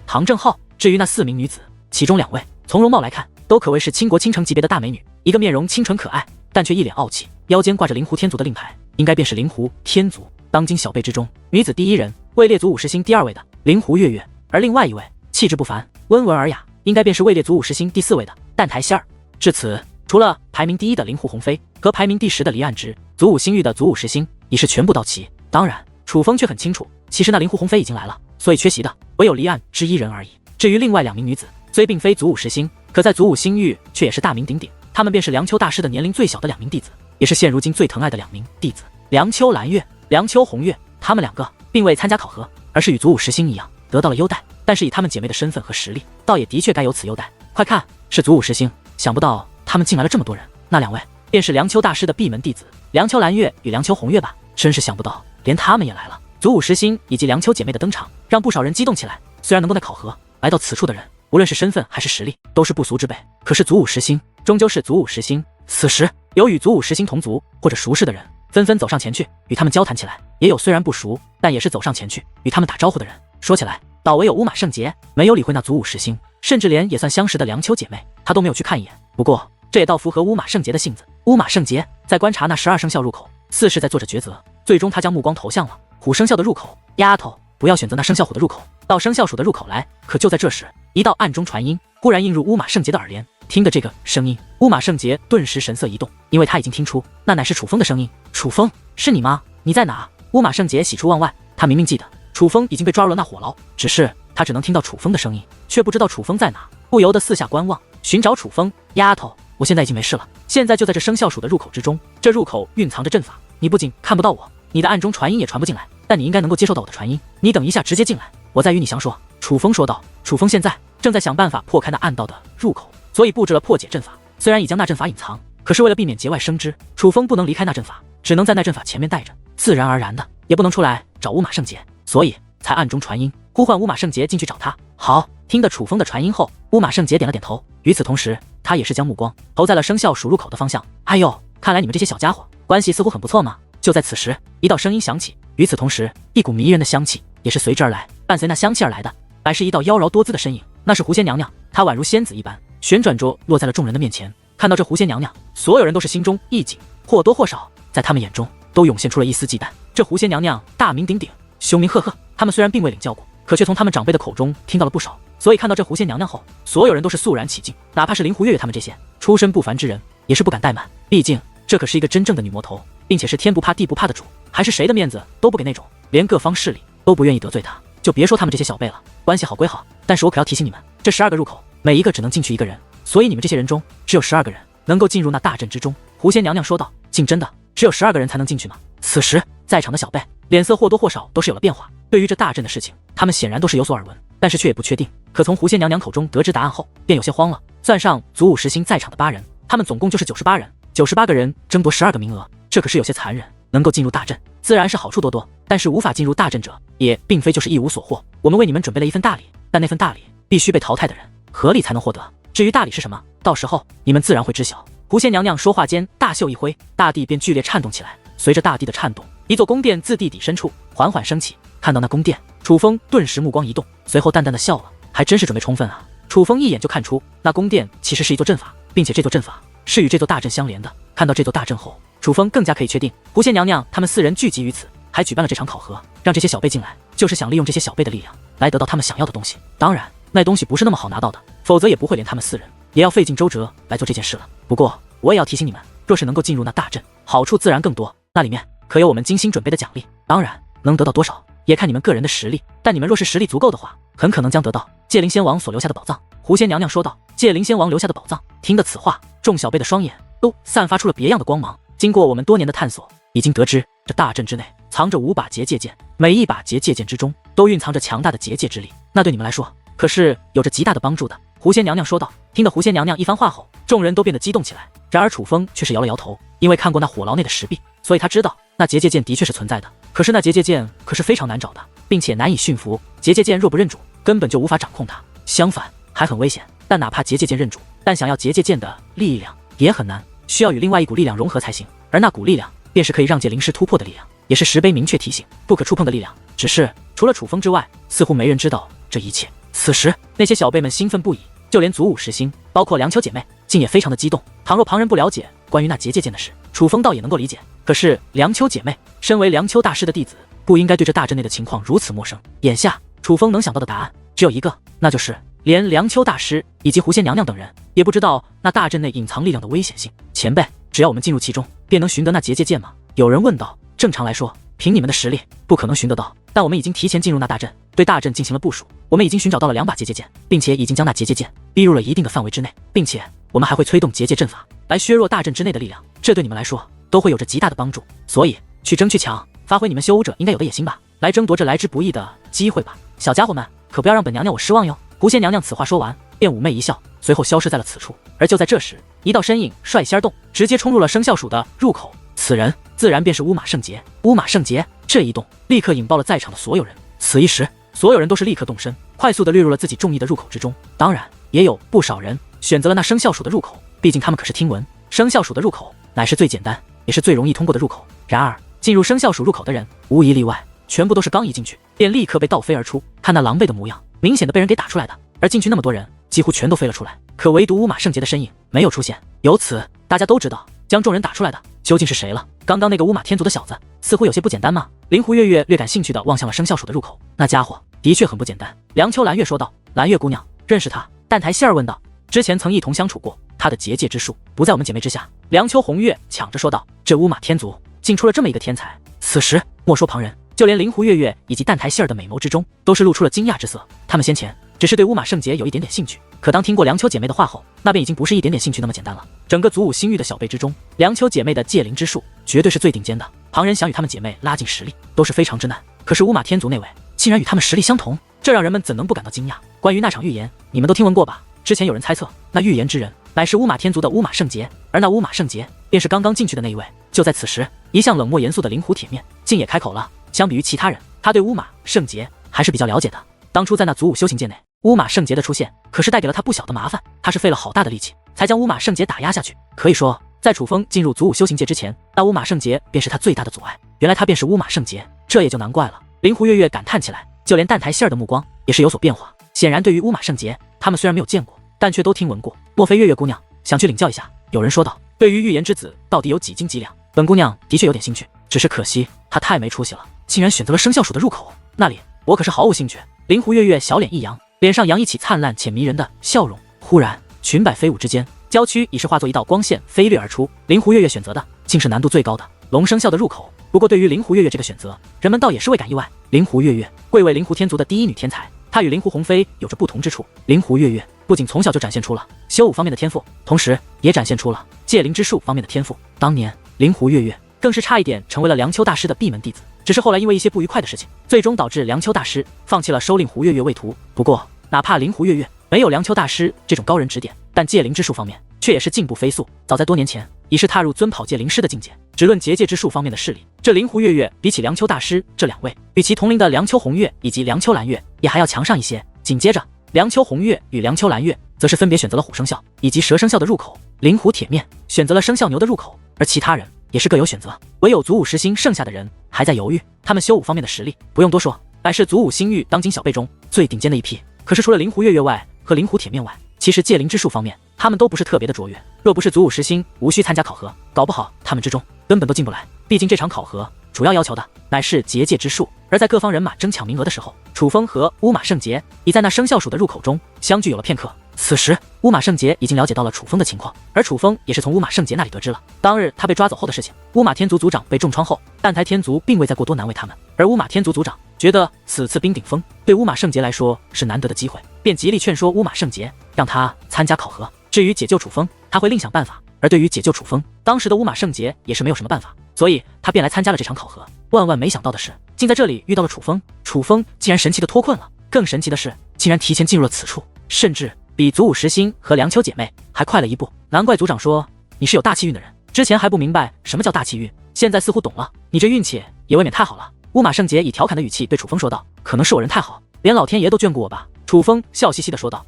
唐正浩。至于那4名女子，其中2位从容貌来看都可谓是倾国倾城级别的大美女，一个面容清纯可爱，但却一脸傲气，腰间挂着灵狐天族的令牌，应该便是灵狐天族。当今小辈之中，女子第1人位列祖武十星第2位的灵狐月月，而另外一位气质不凡，温文尔雅，应该便是位列祖武十星第4位的蛋台仙儿。至此，除了排名第1的灵狐鸿飞和排名第10的离岸直，祖武星域的祖武十星已是全部到齐。当然，楚风却很清楚，其实那灵狐鸿飞已经来了，所以缺席的唯有离岸之1人而已。至于另外2名女子，虽并非祖武十星，可在祖武星域却也是大名鼎鼎。她们便是梁丘大师的年龄最小的2名弟子，也是现如今最疼爱的2名弟子，梁丘蓝月、梁丘红月。她们2个并未参加考核，而是与祖武十星一样得到了优待。但是以她们姐妹的身份和实力，倒也的确该有此优待。快看，是祖武十星！想不到她们进来了这么多人。那2位便是梁丘大师的闭门弟子梁丘蓝月与梁丘红月吧？真是想不到，连他们也来了。祖武十星以及梁丘姐妹的登场，让不少人激动起来。虽然能够在考核来到此处的人，无论是身份还是实力，都是不俗之辈。可是祖武十星终究是祖武十星。此时有与祖武十星同族或者熟识的人，纷纷走上前去与他们交谈起来。也有虽然不熟，但也是走上前去与他们打招呼的人。说起来，倒唯有乌马圣杰没有理会那祖武十星，甚至连也算相识的梁丘姐妹，他都没有去看一眼。不过这也倒符合乌马圣杰的性子。乌马圣杰在观察那12生肖入口，似是在做着抉择。最终他将目光投向了虎生肖的入口。丫头，不要选择那生肖虎的入口，到生肖鼠的入口来。可就在这时，一道暗中传音忽然映入乌马圣杰的耳帘。听的这个声音，乌马圣杰顿时神色一动，因为他已经听出那乃是楚风的声音。楚风，是你吗？你在哪？乌马圣杰喜出望外，他明明记得楚风已经被抓入了那火牢，只是他只能听到楚风的声音，却不知道楚风在哪，不由得四下观望，寻找楚风。丫头，我现在已经没事了，现在就在这生肖鼠的入口之中，这入口蕴藏着阵法，你不仅看不到我，你的暗中传音也传不进来，但你应该能够接受到我的传音。你等一下直接进来，我再与你详说。楚风说道。楚风现在正在想办法破开那暗道的入口，所以布置了破解阵法。虽然已将那阵法隐藏，可是为了避免节外生枝，楚风不能离开那阵法，只能在那阵法前面带着，自然而然的也不能出来找乌马圣杰，所以才暗中传音呼唤乌马圣杰进去找他。好，听得楚风的传音后，乌马圣杰点了点头。与此同时，他也是将目光投在了生肖鼠入口的方向。哎呦，看来你们这些小家伙关系似乎很不错嘛。就在此时，一道声音响起，与此同时，一股迷人的香气也是随之而来。伴随那香气而来的，乃是一道妖娆多姿的身影，那是狐仙娘娘。她宛如仙子一般，旋转着落在了众人的面前。看到这狐仙娘娘，所有人都是心中一紧，或多或少在他们眼中都涌现出了一丝忌惮。这狐仙娘娘大名鼎鼎，凶名赫赫，他们虽然并未领教过，可却从他们长辈的口中听到了不少，所以看到这狐仙娘娘后，所有人都是肃然起敬。哪怕是灵狐月月他们这些出身不凡之人，也是不敢怠慢，毕竟这可是一个真正的女魔头，并且是天不怕地不怕的主，还是谁的面子都不给那种，连各方势力都不愿意得罪她。就别说他们这些小辈了，关系好归好，但是我可要提醒你们，这12个入口每一个只能进去1个人，所以你们这些人中只有12个人能够进入那大阵之中。狐仙娘娘说道。竟真的只有12个人才能进去吗？此时在场的小辈脸色或多或少都是有了变化，对于这大阵的事情，他们显然都是有所耳闻，但是却也不确定。可从狐仙娘娘口中得知答案后，便有些慌了。算上祖武十星在场的8人，他们总共就是98人，98个人争夺12个名额，这可是有些残忍。能够进入大阵，自然是好处多多，但是无法进入大阵者，也并非就是一无所获。我们为你们准备了一份大礼，但那份大礼必须被淘汰的人合理才能获得。至于大礼是什么，到时候你们自然会知晓。狐仙娘娘说话间，大袖一挥，大地便剧烈颤动起来。随着大地的颤动，一座宫殿自地底深处缓缓升起。看到那宫殿，楚风顿时目光一动，随后淡淡的笑了。还真是准备充分啊！楚风一眼就看出那宫殿其实是一座阵法，并且这座阵法是与这座大阵相连的。看到这座大阵后，楚风更加可以确定，狐仙娘娘他们4人聚集于此，还举办了这场考核，让这些小辈进来，就是想利用这些小辈的力量来得到他们想要的东西。当然，那东西不是那么好拿到的，否则也不会连他们4人也要费尽周折来做这件事了。不过，我也要提醒你们，若是能够进入那大阵，好处自然更多，那里面可有我们精心准备的奖励。当然，能得到多少也看你们个人的实力，但你们若是实力足够的话，很可能将得到界灵仙王所留下的宝藏。狐仙娘娘说道。界灵仙王留下的宝藏。听得此话，众小辈的双眼都散发出了别样的光芒。经过我们多年的探索，已经得知这大阵之内藏着5把结界剑，每一把结界剑之中都蕴藏着强大的结界之力，那对你们来说可是有着极大的帮助的。狐仙娘娘说道。听得狐仙娘娘一番话后，众人都变得激动起来。然而楚风却是摇了摇头，因为看过那火牢内的石壁，所以他知道那结界剑的确是存在的。可是那结界剑可是非常难找的，并且难以驯服。结界剑若不认主，根本就无法掌控它，相反还很危险。但哪怕结界剑认主，但想要结界剑的力量也很难，需要与另外一股力量融合才行。而那股力量便是可以让界灵师突破的力量，也是石碑明确提醒不可触碰的力量。只是除了楚风之外，似乎没人知道这一切。此时那些小辈们兴奋不已，就连祖武十星，包括梁秋姐妹，竟也非常的激动。倘若旁人不了解关于那结界剑的事，楚风倒也能够理解。可是梁秋姐妹身为梁秋大师的弟子，不应该对这大阵内的情况如此陌生。眼下楚风能想到的答案只有一个，那就是连梁秋大师以及狐仙娘娘等人也不知道那大阵内隐藏力量的危险性。前辈，只要我们进入其中，便能寻得那结界剑吗？有人问道。正常来说，凭你们的实力，不可能寻得到。但我们已经提前进入那大阵，对大阵进行了部署。我们已经寻找到了2把结界剑，并且已经将那结界剑逼入了一定的范围之内，并且我们还会催动结界阵法来削弱大阵之内的力量。这对你们来说都会有着极大的帮助。所以去争去抢，发挥你们修武者应该有的野心吧，来争夺这来之不易的机会吧。小家伙们，可不要让本娘娘我失望哟。狐仙娘娘此话说完，便妩媚一笑，随后消失在了此处。而就在这时，一道身影率先动，直接冲入了生肖鼠的入口。此人自然便是乌马圣杰。乌马圣杰这一动，立刻引爆了在场的所有人。此一时，所有人都是立刻动身，快速地掠入了自己中意的入口之中。当然，也有不少人选择了那生肖鼠的入口，毕竟他们可是听闻生肖鼠的入口乃是最简单，也是最容易通过的入口。然而，进入生肖鼠入口的人无一例外，全部都是刚一进去便立刻被倒飞而出。看那狼狈的模样，明显的被人给打出来的。而进去那么多人，几乎全都飞了出来，可唯独乌马圣杰的身影没有出现。由此，大家都知道将众人打出来的究竟是谁了。刚刚那个乌马天族的小子似乎有些不简单嘛。灵狐月月略感兴趣地望向了生肖鼠的入口，那家伙的确很不简单。梁秋兰月说道。兰月姑娘认识他？淡台希儿问道。之前曾一同相处过，他的结界之术不在我们姐妹之下。梁秋红月抢着说道。这乌马天族竟出了这么一个天才。此时莫说旁人，就连灵狐月月以及淡台希儿的美眸之中都是露出了惊讶之色。他们先前只是对乌马圣杰有一点点兴趣，可当听过梁秋姐妹的话后，那便已经不是一点点兴趣那么简单了。整个祖武星域的小辈之中，梁秋姐妹的界灵之术绝对是最顶尖的，旁人想与她们姐妹拉近实力都是非常之难。可是乌马天族那位竟然与她们实力相同，这让人们怎能不感到惊讶？关于那场预言，你们都听闻过吧？之前有人猜测，那预言之人乃是乌马天族的乌马圣杰，而那乌马圣杰便是刚刚进去的那一位。就在此时，一向冷漠严肃的灵狐铁面竟也开口了。相比于其他人，他对乌马圣杰还是比较了解的。当初在那祖武修行界内，乌马圣杰的出现可是带给了他不小的麻烦，他是费了好大的力气才将乌马圣杰打压下去。可以说，在楚风进入祖武修行界之前，那乌马圣杰便是他最大的阻碍。原来他便是乌马圣杰，这也就难怪了。灵狐月月感叹起来，就连淡台希儿的目光也是有所变化。显然，对于乌马圣杰，他们虽然没有见过，但却都听闻过。莫非月月姑娘想去领教一下？有人说道。对于预言之子到底有几斤几两，本姑娘的确有点兴趣，只是可惜她太没出息了，竟然选择了生肖鼠的入口那里，我可是毫无兴趣。灵狐月月小脸一扬，脸上洋溢起灿烂且迷人的笑容。忽然，裙摆飞舞之间，郊区已是化作一道光线飞掠而出。灵狐月月选择的竟是难度最高的龙生肖的入口。不过对于灵狐月月这个选择，人们倒也是未感意外。灵狐月月贵为灵狐天族的第一女天才，她与灵狐鸿飞有着不同之处。灵狐月月不仅从小就展现出了修武方面的天赋，同时也展现出了界灵之术方面的天赋。当年灵狐月月更是差一点成为了梁秋大师的闭门弟子，只是后来因为一些不愉快的事情，最终导致梁秋大师放弃了收令狐月月为徒。不过哪怕灵狐月月没有梁秋大师这种高人指点，但界灵之术方面却也是进步飞速，早在多年前已是踏入尊跑界灵师的境界。只论结界之术方面的势力，这灵狐月月比起梁秋大师这两位与其同龄的梁秋红月以及梁秋兰月也还要强上一些。紧接着梁秋红月与梁秋兰月则是分别选择了虎生肖以及蛇生肖的入口，灵狐铁面选择了生肖牛的入口，而其他人也是各有选择。唯有祖武十星剩下的人还在犹豫，他们修武方面的实力不用多说，乃是祖武星域当今小辈中最顶尖的一批。可是除了灵狐月月外和灵狐铁面外，其实界灵之术方面他们都不是特别的卓越。若不是祖武十星无需参加考核，搞不好他们之中根本都进不来。毕竟这场考核主要要求的乃是结界之术，而在各方人马争抢名额的时候，楚风和乌马圣杰已在那生肖鼠的入口中相聚有了片刻。此时乌马圣杰已经了解到了楚风的情况，而楚风也是从乌马圣杰那里得知了当日他被抓走后的事情。乌马天族族长被重创后，淡台天族并未再过多难为他们，而乌马天族族长觉得此次冰顶峰对乌马圣杰来说是难得的机会，便极力劝说乌马圣杰让他参加考核。至于解救楚风，他会另想办法。而对于解救楚风，当时的乌马圣杰也是没有什么办法，所以他便来参加了这场考核。万万没想到的是，竟在这里遇到了楚风。楚风竟然神奇的脱困了，更神奇的是，竟然提前进入了此处，甚至比祖武十星和梁秋姐妹还快了一步。难怪族长说你是有大气运的人，之前还不明白什么叫大气运，现在似乎懂了。你这运气也未免太好了。乌马圣杰以调侃的语气对楚风说道。可能是我人太好，连老天爷都眷顾我吧。楚风笑嘻嘻的说道。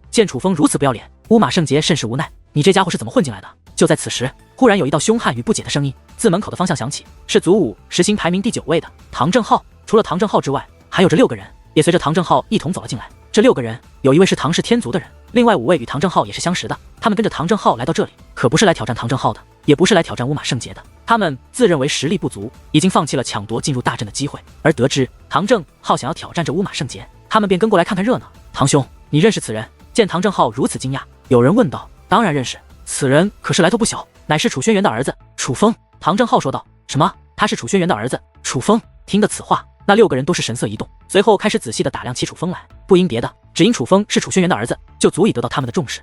见楚风如此不要脸，乌马圣杰甚是无奈。你这家伙是怎么混进来的？就在此时，忽然有一道凶悍与不解的声音自门口的方向响起，是组5实行排名第9位的唐正浩。除了唐正浩之外，还有这6个人也随着唐正浩一同走了进来。这6个人有1位是唐氏天族的人，另外5位与唐正浩也是相识的。他们跟着唐正浩来到这里，可不是来挑战唐正浩的，也不是来挑战乌马圣杰的。他们自认为实力不足，已经放弃了抢夺进入大阵的机会。而得知唐正浩想要挑战这乌马圣杰，他们便跟过来看看热闹。唐兄，你认识此人？见唐正浩如此惊讶，有人问道。当然认识，此人可是来头不小，乃是楚轩辕的儿子楚风。唐正浩说道。什么？他是楚轩辕的儿子楚风？听得此话，那6个人都是神色一动，随后开始仔细地打量起楚风来。不因别的，只因楚风是楚轩辕的儿子，就足以得到他们的重视。